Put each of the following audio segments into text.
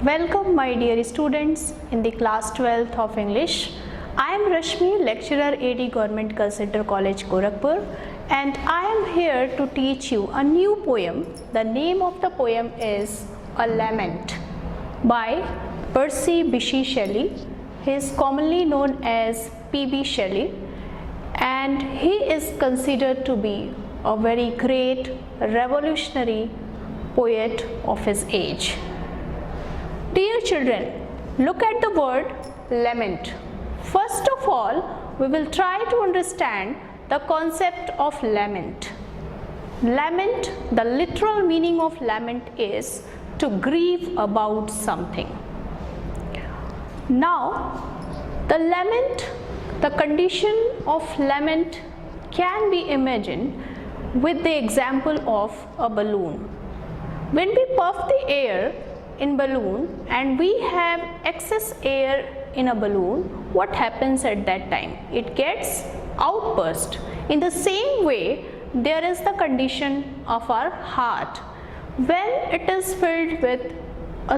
Welcome my dear students in the class 12th of English. I am Rashmi, lecturer AD Government Girls Center College, Gorakhpur, and I am here to teach you a new poem. The name of the poem is A Lament by Percy Bysshe Shelley. He is commonly known as P.B. Shelley, and he is considered to be a very great revolutionary poet of his age. Dear children, look at the word lament. First of all, we will try to understand the concept of lament. Lament, the literal meaning of lament is to grieve about something. Now, the condition of lament can be imagined with the example of a balloon. When we puff the air in balloon and we have excess air in a balloon, what happens at that time? It gets outburst. In the same way, there is the condition of our heart. When it is filled with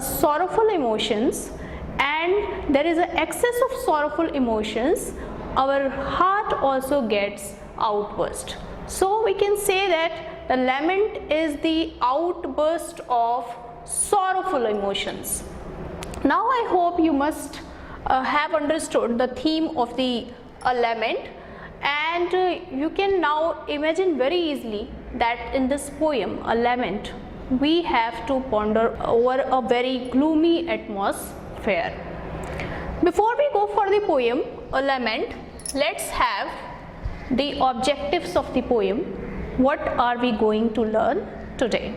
sorrowful emotions and there is an excess of sorrowful emotions, our heart also gets outburst. So we can say that the lament is the outburst of sorrowful emotions. Now I hope you must have understood the theme of the lament, and you can now imagine very easily that in this poem, A Lament, we have to ponder over a very gloomy atmosphere. Before we go for the poem, A Lament, let's have the objectives of the poem. What are we going to learn today?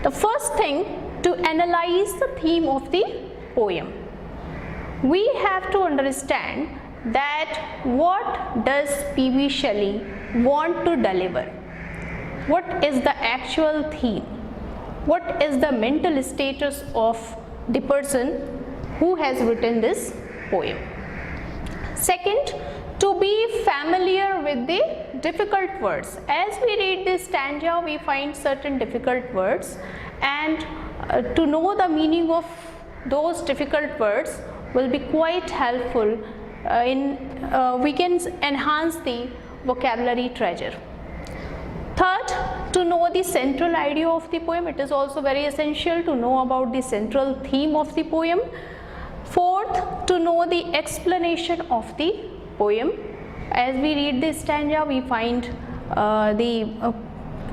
The first thing, to analyze the theme of the poem. We have to understand that what does P.B. Shelley want to deliver? What is the actual theme? What is the mental status of the person who has written this poem? Second, to be familiar with the difficult words. As we read this stanza, we find certain difficult words, and to know the meaning of those difficult words will be quite helpful we can enhance the vocabulary treasure. Third, to know the central idea of the poem. It is also very essential to know about the central theme of the poem. Fourth, to know the explanation of the poem. As we read this stanza, we find the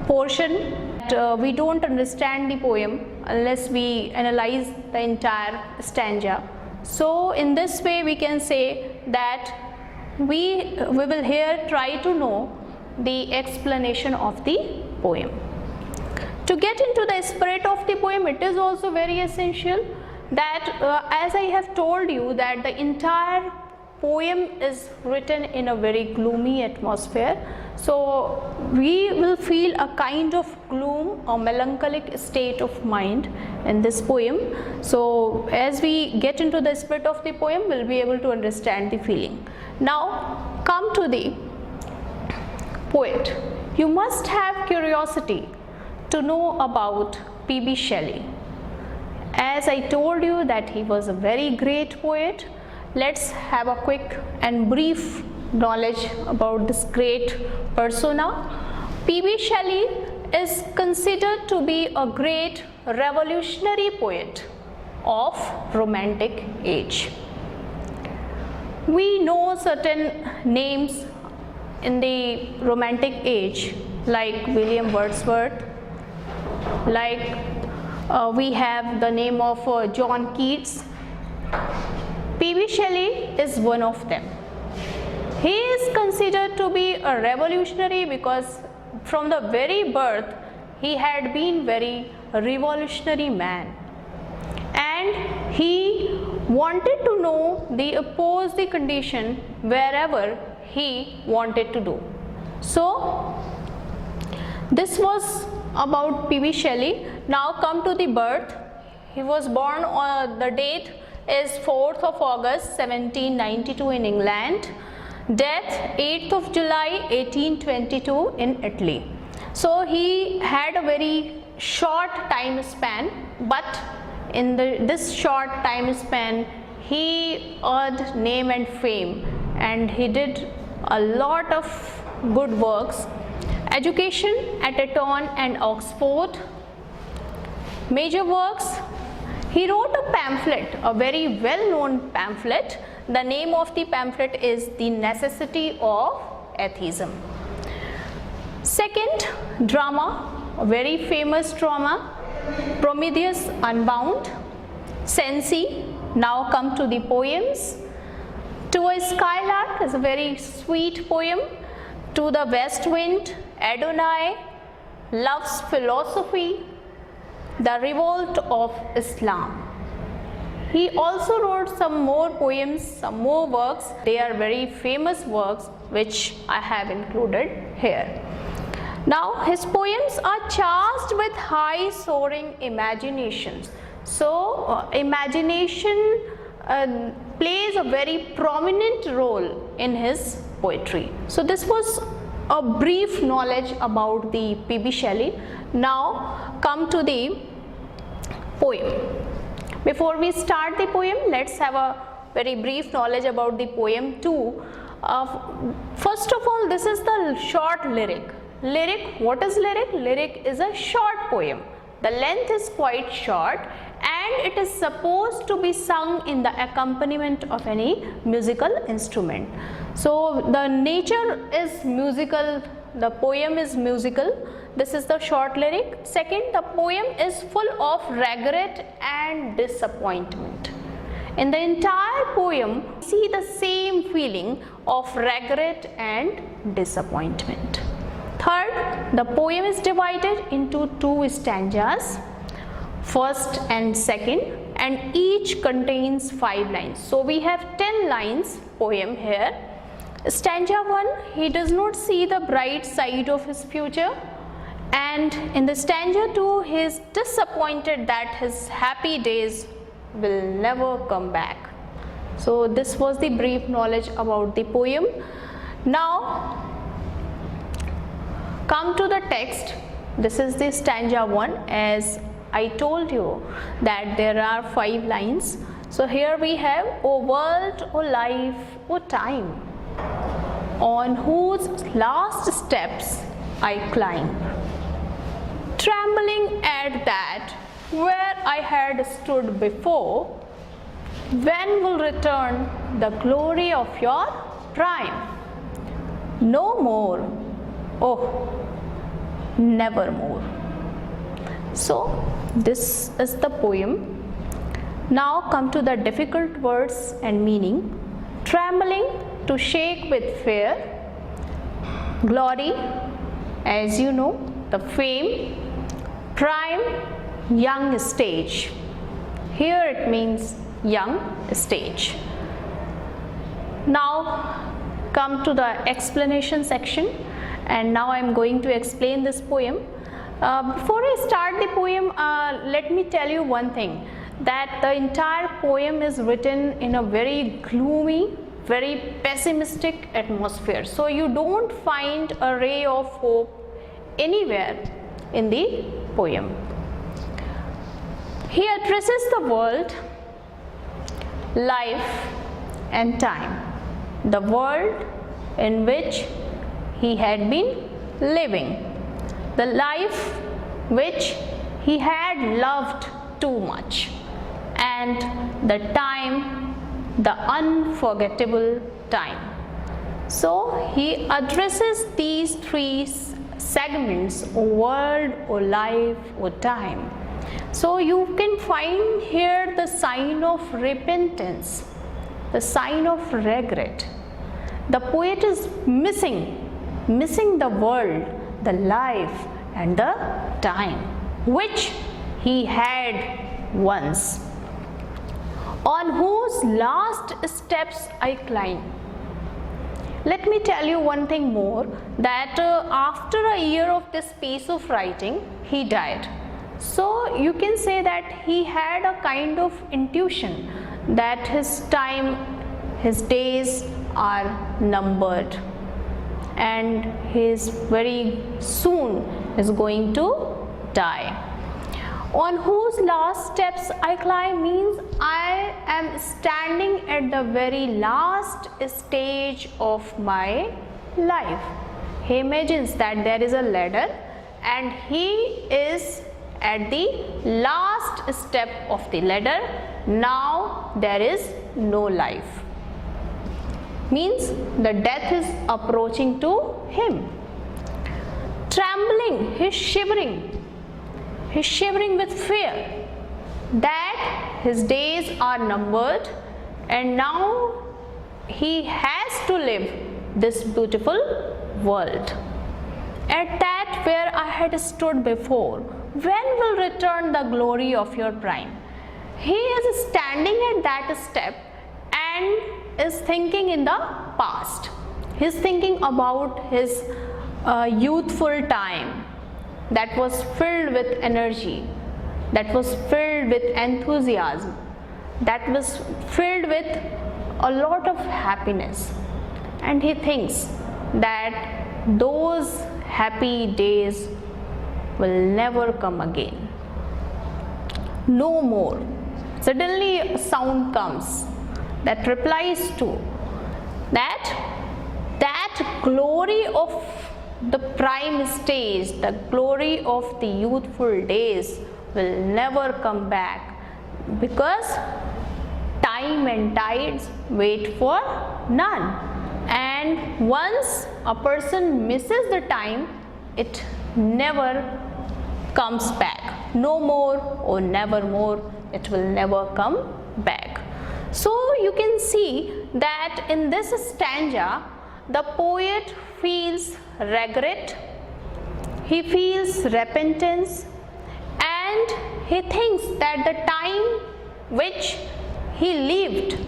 portion that we don't understand the poem unless we analyze the entire stanza. So in this way we can say that we will here try to know the explanation of the poem. To get into the spirit of the poem, it is also very essential that as I have told you that the entire poem is written in a very gloomy atmosphere. So we will feel a kind of gloom or melancholic state of mind in this poem. So as we get into the spirit of the poem, we'll be able to understand the feeling. Now come to the poet. You must have curiosity to know about P.B. Shelley. As I told you that he was a very great poet, let's have a quick and brief knowledge about this great persona. P.B. Shelley is considered to be a great revolutionary poet of Romantic age. We know certain names in the Romantic age like William Wordsworth, like we have the name of John Keats. P.B. Shelley is one of them. He is considered to be a revolutionary because from the very birth he had been very revolutionary man, and he wanted to know oppose the condition wherever he wanted to do. So this was about P.B. Shelley. Now come to the birth. He was born on the date is 4th of August 1792 in England. Death 8th of July 1822 in Italy. So he had a very short time span, but in this short time span he earned name and fame, and he did a lot of good works. Education at Eton and Oxford. Major works, he wrote a pamphlet, a very well known pamphlet. The name of the pamphlet is The Necessity of Atheism. Second, drama, a very famous drama, Prometheus Unbound. Cenci. Now come to the poems. To a Skylark is a very sweet poem. To the West Wind, Adonai, Love's Philosophy, The Revolt of Islam. He also wrote some more poems, some more works. They are very famous works which I have included here. Now his poems are charged with high soaring imaginations. So imagination plays a very prominent role in his poetry. So this was a brief knowledge about the P.B. Shelley. Now come to the poem. Before we start the poem, let's have a very brief knowledge about the poem too. First of all, this is the short lyric. Lyric, what is lyric? Lyric is a short poem. The length is quite short and it is supposed to be sung in the accompaniment of any musical instrument. So the nature is musical, the poem is musical. This is the short lyric. Second, the poem is full of regret and disappointment. In the entire poem, see the same feeling of regret and disappointment. Third, the poem is divided into two stanzas, first and second, and each contains 5 lines. So we have 10 lines poem here. Stanza 1, he does not see the bright side of his future, and in the stanza 2, he is disappointed that his happy days will never come back. So this was the brief knowledge about the poem. Now come to the text. This is the stanza 1. As I told you that there are 5 lines. So here we have, O world, O life, O time, on whose last steps I climb, trembling at that where I had stood before. When will return the glory of your prime? No more, oh, nevermore. So this is the poem. Now come to the difficult words and meaning. Trembling, to shake with fear. Glory, as you know, the fame. Prime, young stage. Here it means young stage. Now come to the explanation section, and now I am going to explain this poem. Before I start the poem, let me tell you one thing, that the entire poem is written in a very gloomy, very pessimistic atmosphere. So you don't find a ray of hope anywhere in the poem. He addresses the world, life and time, the world in which he had been living, the life which he had loved too much, and the time, the unforgettable time. So he addresses these 3 segments, O world, O life, O time. So you can find here the sign of repentance, the sign of regret. The poet is missing the world, the life and the time which he had once, on whose last steps I climb. Let me tell you one thing more, that after a year of this piece of writing, he died. So you can say that he had a kind of intuition that his time, his days are numbered, and he is very soon is going to die. On whose last steps I climb means I am standing at the very last stage of my life. He imagines that there is a ladder and he is at the last step of the ladder. Now there is no life. Means the death is approaching to him. Trembling, he is shivering. He is shivering with fear that his days are numbered and now he has to live this beautiful world. At that where I had stood before, when will return the glory of your prime? He is standing at that step and is thinking in the past. He is thinking about his youthful time that was filled with energy, that was filled with enthusiasm, that was filled with a lot of happiness, and he thinks that those happy days will never come again. No more. Suddenly a sound comes that replies to that glory of the prime stage, the glory of the youthful days will never come back, because time and tides wait for none, and once a person misses the time, it never comes back. No more or never more, it will never come back. So you can see that in this stanza the poet feels regret, he feels repentance, and he thinks that the time which he lived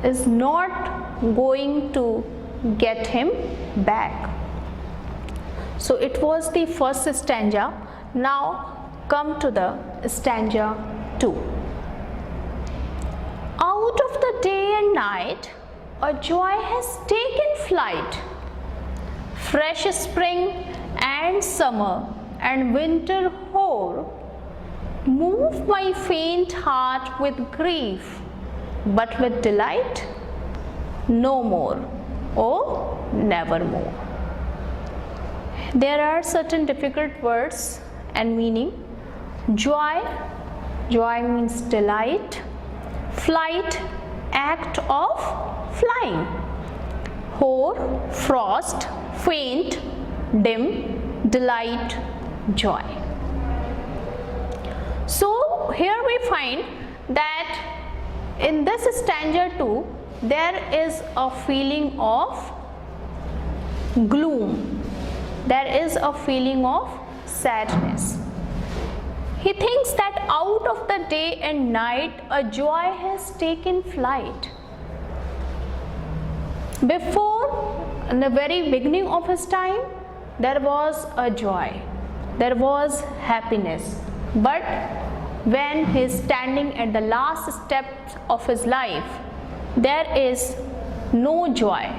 is not going to get him back. So it was the first stanza. Now come to the stanza 2. Out of the day and night a joy has taken flight. Fresh spring and summer and winter hoar move my faint heart with grief, but with delight no more, oh nevermore. There are certain difficult words and meaning. Joy, joy means delight. Flight, act of flying. Hoar, frost, faint, dim, delight, joy. So here we find that in this stanza 2 there is a feeling of gloom, there is a feeling of sadness. He thinks that out of the day and night a joy has taken flight. Before, in the very beginning of his time, there was a joy, there was happiness, but when he is standing at the last step of his life, there is no joy.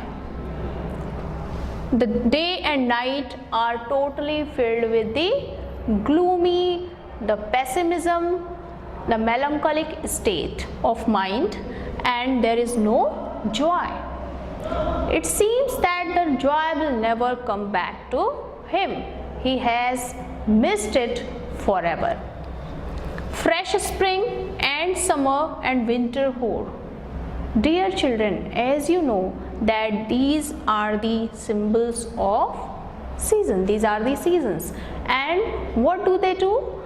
The day and night are totally filled with the gloomy, the pessimism, the melancholic state of mind, and there is no joy. It seems that the joy will never come back to him. He has missed it forever. Fresh spring and summer and winter hoar. Dear children, as you know that these are the symbols of season. These are the seasons. And what do they do?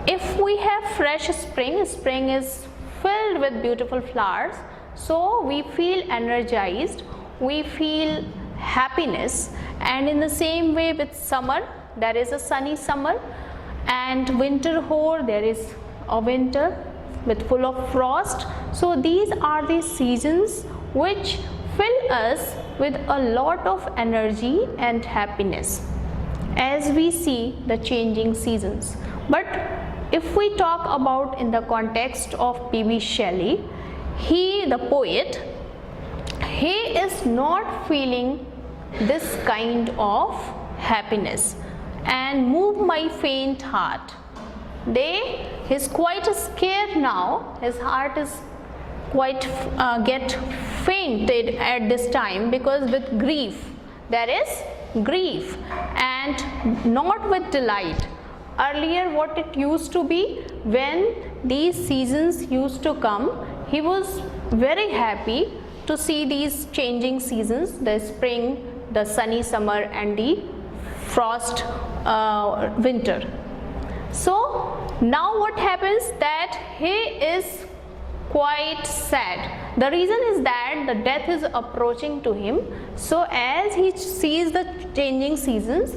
If we have fresh spring, spring is filled with beautiful flowers, so we feel energized, we feel happiness, and in the same way with summer, there is a sunny summer, and winter hoar, there is a winter with full of frost. So these are the seasons which fill us with a lot of energy and happiness as we see the changing seasons. But if we talk about in the context of P.B. Shelley, he, the poet, he is not feeling this kind of happiness and move my faint heart he's quite scared now. His heart is quite get fainted at this time, because with grief, there is grief and not with delight. Earlier what it used to be, when these seasons used to come, he was very happy to see these changing seasons, the spring, the sunny summer and the frost winter. So now what happens, that he is quite sad. The reason is that the death is approaching to him. So as he sees the changing seasons,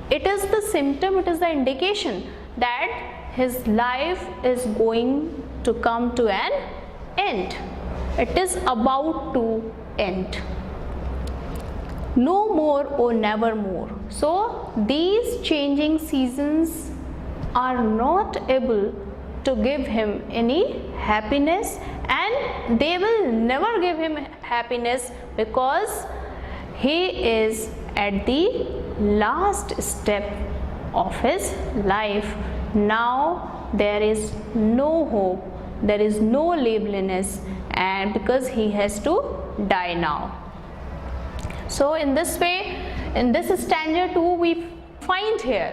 it is the symptom, it is the indication that his life is going to come to an end. It is about to end. No more or never more. So these changing seasons are not able to give him any happiness, and they will never give him happiness, because he is at the last step of his life. Now there is no hope, there is no liveliness, and because he has to die now. So in this way, in this stanza 2, we find here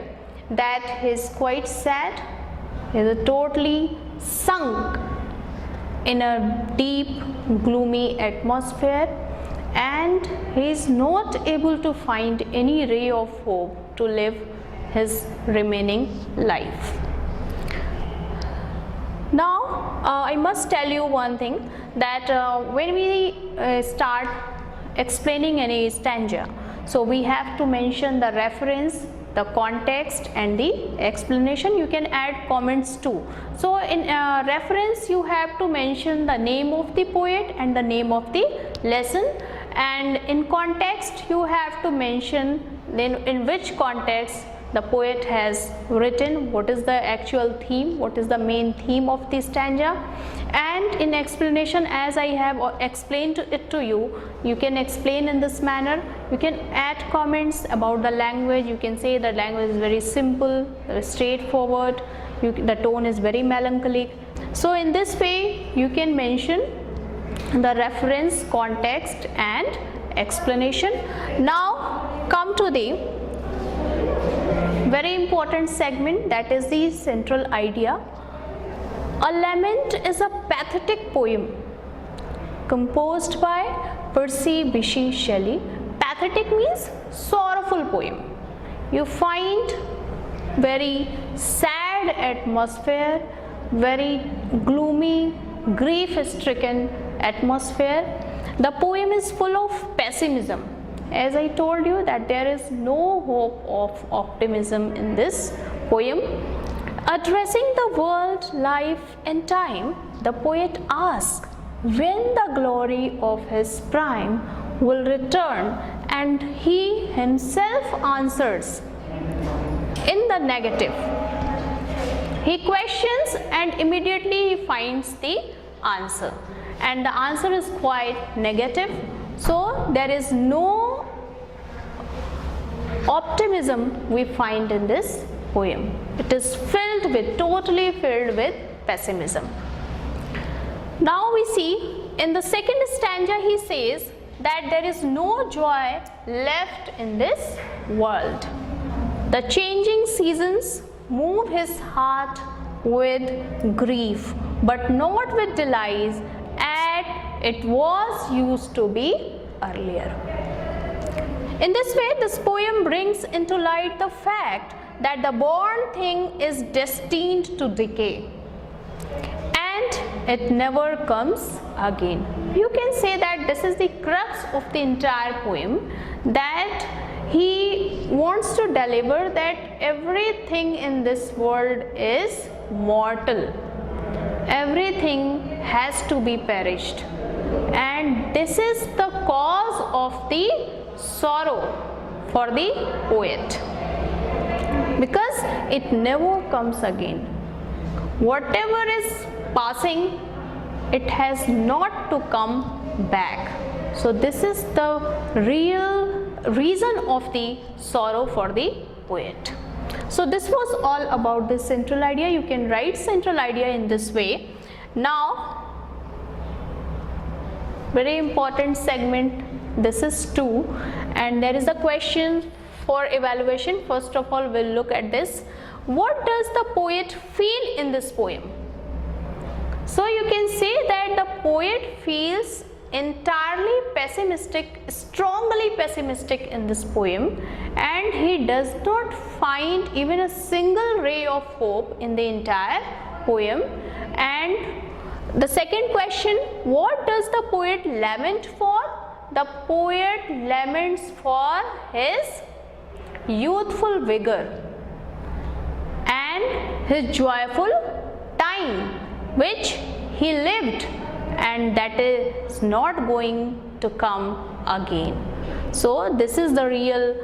that he is quite sad, he is totally sunk in a deep gloomy atmosphere, and he is not able to find any ray of hope to live his remaining life. Now I must tell you one thing, that when we start explaining any stanza, so we have to mention the reference, the context and the explanation. You can add comments too. So in reference, you have to mention the name of the poet and the name of the lesson, and in context you have to mention then in which context the poet has written, what is the actual theme, what is the main theme of the stanza. And in explanation, as I have explained it to you, you can explain in this manner. You can add comments about the language. You can say the language is very simple, very straightforward, the tone is very melancholic. So in this way you can mention the reference, context and explanation. Now come to the very important segment, that is the central idea. A Lament is a pathetic poem composed by Percy Bysshe Shelley. Pathetic means sorrowful poem. You find very sad atmosphere, very gloomy, grief-stricken atmosphere. The poem is full of pessimism. As I told you that there is no hope of optimism in this poem. Addressing the world, life and time, the poet asks when the glory of his prime will return, and he himself answers in the negative. He questions and immediately he finds the answer, and the answer is quite negative. So there is no optimism we find in this poem. It is totally filled with pessimism. Now we see in the second stanza he says that there is no joy left in this world. The changing seasons move his heart with grief, but not with delights as it was used to be earlier. In this way, this poem brings into light the fact that the born thing is destined to decay and it never comes again. You can say that this is the crux of the entire poem, that he wants to deliver that everything in this world is mortal. Everything has to be perished, and this is the cause of the sorrow for the poet, because it never comes again. Whatever is passing, it has not to come back. So this is the real reason of the sorrow for the poet. So this was all about the central idea. You can write central idea in this way. Now, very important segment, this is 2, and there is a question for evaluation. First of all, we'll look at this. What does the poet feel in this poem? So you can say that the poet feels entirely pessimistic, strongly pessimistic in this poem, and he does not find even a single ray of hope in the entire poem. And the second question, what does the poet lament for? The poet laments for his youthful vigor and his joyful time which he lived, and that is not going to come again. So this is the real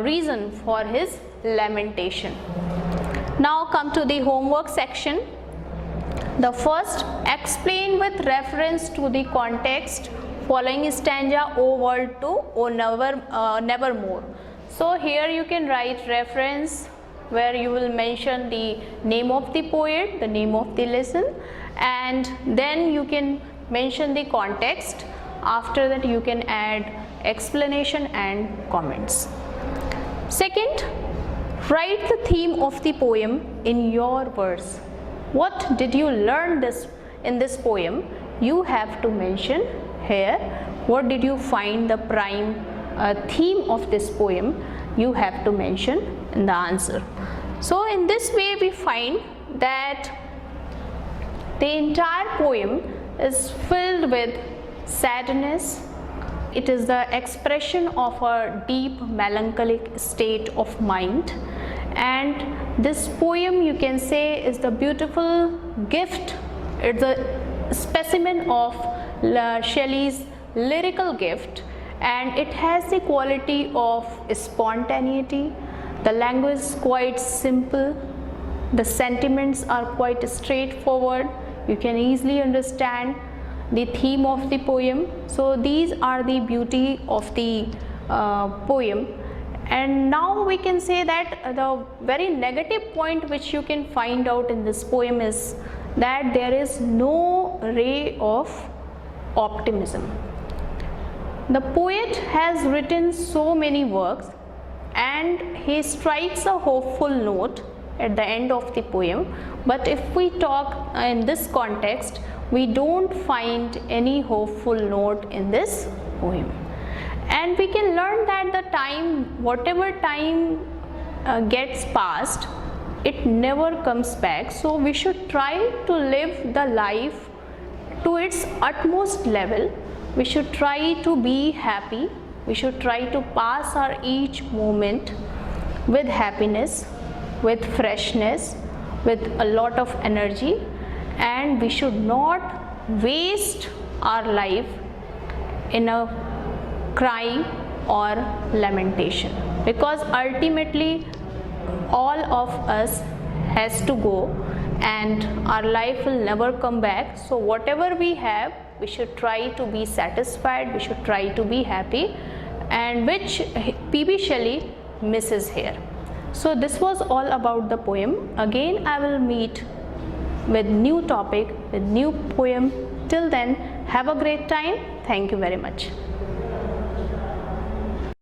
reason for his lamentation. Now come to the homework section. The first, explain with reference to the context following stanza O world to O nevermore. So here you can write reference where you will mention the name of the poet, the name of the lesson, and then you can mention the context. After that you can add explanation and comments. Second, write the theme of the poem in your words. What did you learn in this poem? You have to mention here. What did you find the prime theme of this poem? You have to mention in the answer. So in this way we find that the entire poem is filled with sadness. It is the expression of a deep melancholic state of mind, and this poem you can say is the beautiful gift. It's a specimen of Shelley's lyrical gift, and it has the quality of spontaneity. The language is quite simple, the sentiments are quite straightforward, you can easily understand the theme of the poem. So these are the beauty of the poem. And now we can say that the very negative point which you can find out in this poem is that there is no ray of optimism. The poet has written so many works and he strikes a hopeful note at the end of the poem, but if we talk in this context, we don't find any hopeful note in this poem. And we can learn that the time, whatever time gets passed, it never comes back. So we should try to live the life to its utmost level. We should try to be happy. We should try to pass our each moment with happiness, with freshness, with a lot of energy, and we should not waste our life in a cry or lamentation, because ultimately all of us has to go and our life will never come back. So whatever we have, we should try to be satisfied, we should try to be happy, and which P.B. Shelley misses here. So this was all about the poem. Again I will meet with new topic, with new poem. Till then, have a great time. Thank you very much.